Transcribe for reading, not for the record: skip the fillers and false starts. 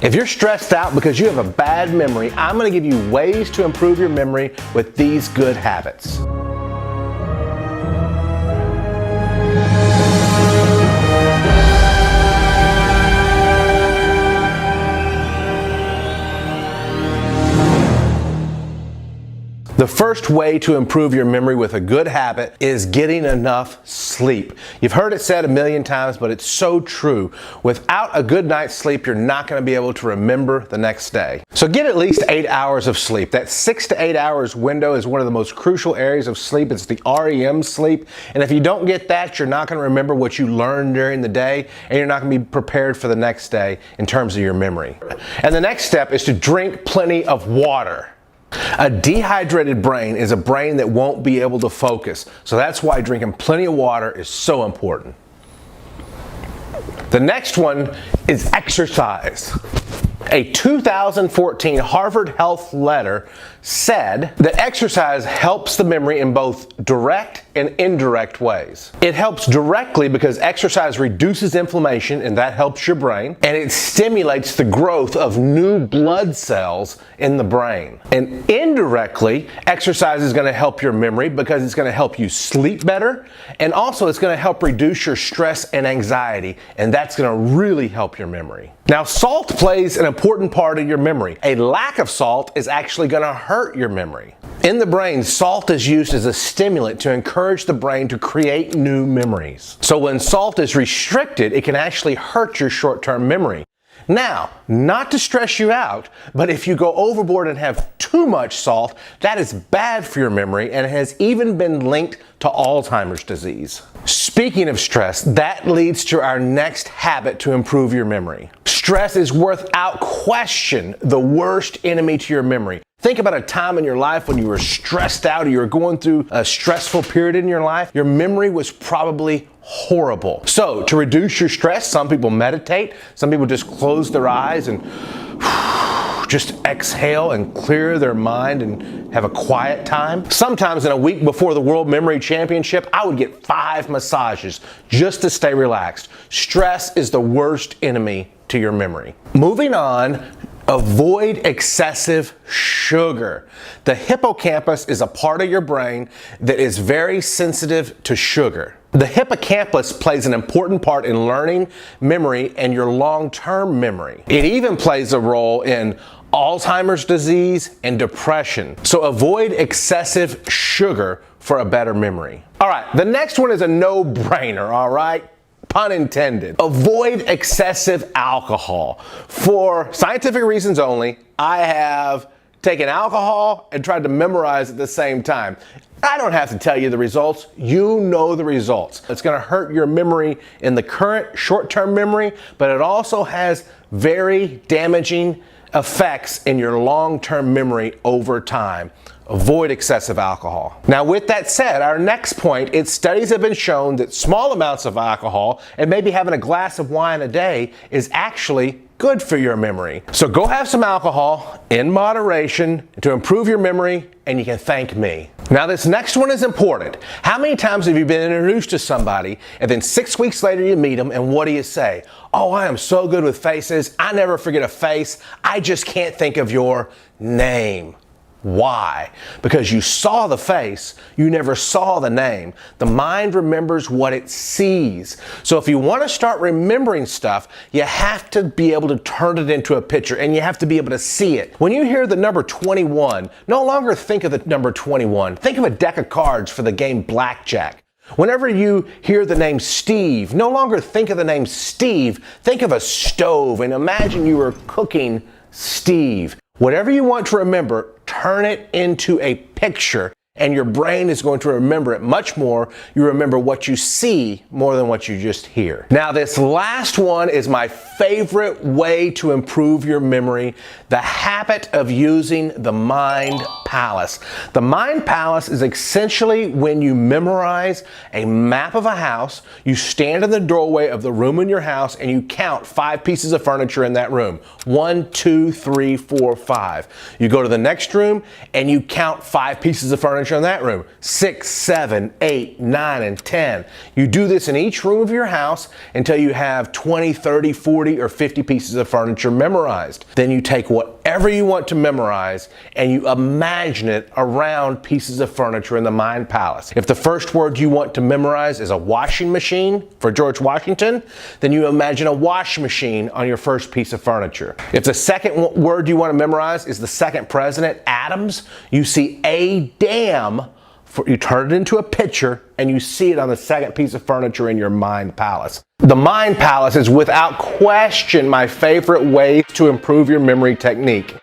If you're stressed out because you have a bad memory, I'm going to give you ways to improve your memory with these good habits. The first way to improve your memory with a good habit is getting enough sleep. You've heard it said a million times, but it's so true. Without a good night's sleep, you're not going to be able to remember the next day. So get at least 8 hours of sleep. That 6 to 8 hours window is one of the most crucial areas of sleep. It's the REM sleep. And if you don't get that, you're not going to remember what you learned during the day, and you're not going to be prepared for the next day in terms of your memory. And the next step is to drink plenty of water. A dehydrated brain is a brain that won't be able to focus. So that's why drinking plenty of water is so important. The next one is exercise. A 2014 Harvard Health letter said that exercise helps the memory in both direct and indirect ways. It helps directly because exercise reduces inflammation, and that helps your brain, and it stimulates the growth of new blood cells in the brain. And indirectly, exercise is going to help your memory because it's going to help you sleep better, and also it's going to help reduce your stress and anxiety, and that's going to really help your memory. Now, salt plays an important part of your memory. A lack of salt is actually going to hurt your memory. In the brain, salt is used as a stimulant to encourage the brain to create new memories. So when salt is restricted, it can actually hurt your short-term memory. Now, not to stress you out, but if you go overboard and have too much salt, that is bad for your memory, and it has even been linked to Alzheimer's disease. Speaking of stress, that leads to our next habit to improve your memory. Stress is without question the worst enemy to your memory. Think about a time in your life when you were stressed out or you were going through a stressful period in your life. Your memory was probably horrible. So to reduce your stress, some people meditate, some people just close their eyes and just exhale and clear their mind and have a quiet time. Sometimes in a week before the World Memory Championship, I would get 5 massages just to stay relaxed. Stress is the worst enemy to your memory. Moving on, avoid excessive sugar. The hippocampus is a part of your brain that is very sensitive to sugar. The hippocampus plays an important part in learning, memory, and your long-term memory. It even plays a role in Alzheimer's disease and depression. So avoid excessive sugar for a better memory. All right, the next one is a no-brainer, all right? Pun intended. Avoid excessive alcohol. For scientific reasons only, I have taken alcohol and tried to memorize at the same time. I don't have to tell you the results. You know the results. It's going to hurt your memory in the current short-term memory, but it also has very damaging effects in your long-term memory over time. Avoid excessive alcohol. Now, with that said, our next point is studies have been shown that small amounts of alcohol and maybe having a glass of wine a day is actually good for your memory. So go have some alcohol in moderation to improve your memory, and you can thank me. Now, this next one is important. How many times have you been introduced to somebody and then 6 weeks later you meet them and what do you say? Oh, I am so good with faces. I never forget a face. I just can't think of your name. Why? Because you saw the face, you never saw the name. The mind remembers what it sees. So if you want to start remembering stuff, you have to be able to turn it into a picture, and you have to be able to see it. When you hear the number 21, no longer think of the number 21. Think of a deck of cards for the game blackjack. Whenever you hear the name Steve, no longer think of the name Steve. Think of a stove and imagine you were cooking Steve. Whatever you want to remember, turn it into a picture, and your brain is going to remember it much more. You remember what you see more than what you just hear. Now, this last one is my favorite way to improve your memory, the habit of using the mind palace. The mind palace is essentially when you memorize a map of a house, you stand in the doorway of the room in your house and you count 5 pieces of furniture in that room. 1, 2, 3, 4, 5. You go to the next room and you count 5 pieces of furniture furniture in that room. 6, 7, 8, 9, and 10. You do this in each room of your house until you have 20, 30, 40, or 50 pieces of furniture memorized. Then you take whatever you want to memorize and you imagine it around pieces of furniture in the mind palace. If the first word you want to memorize is a washing machine for George Washington, then you imagine a wash machine on your first piece of furniture. If the second word you want to memorize is the second president, Adams, you see a dam, you turn it into a picture and you see it on the second piece of furniture in your mind palace. The mind palace is without question my favorite way to improve your memory technique.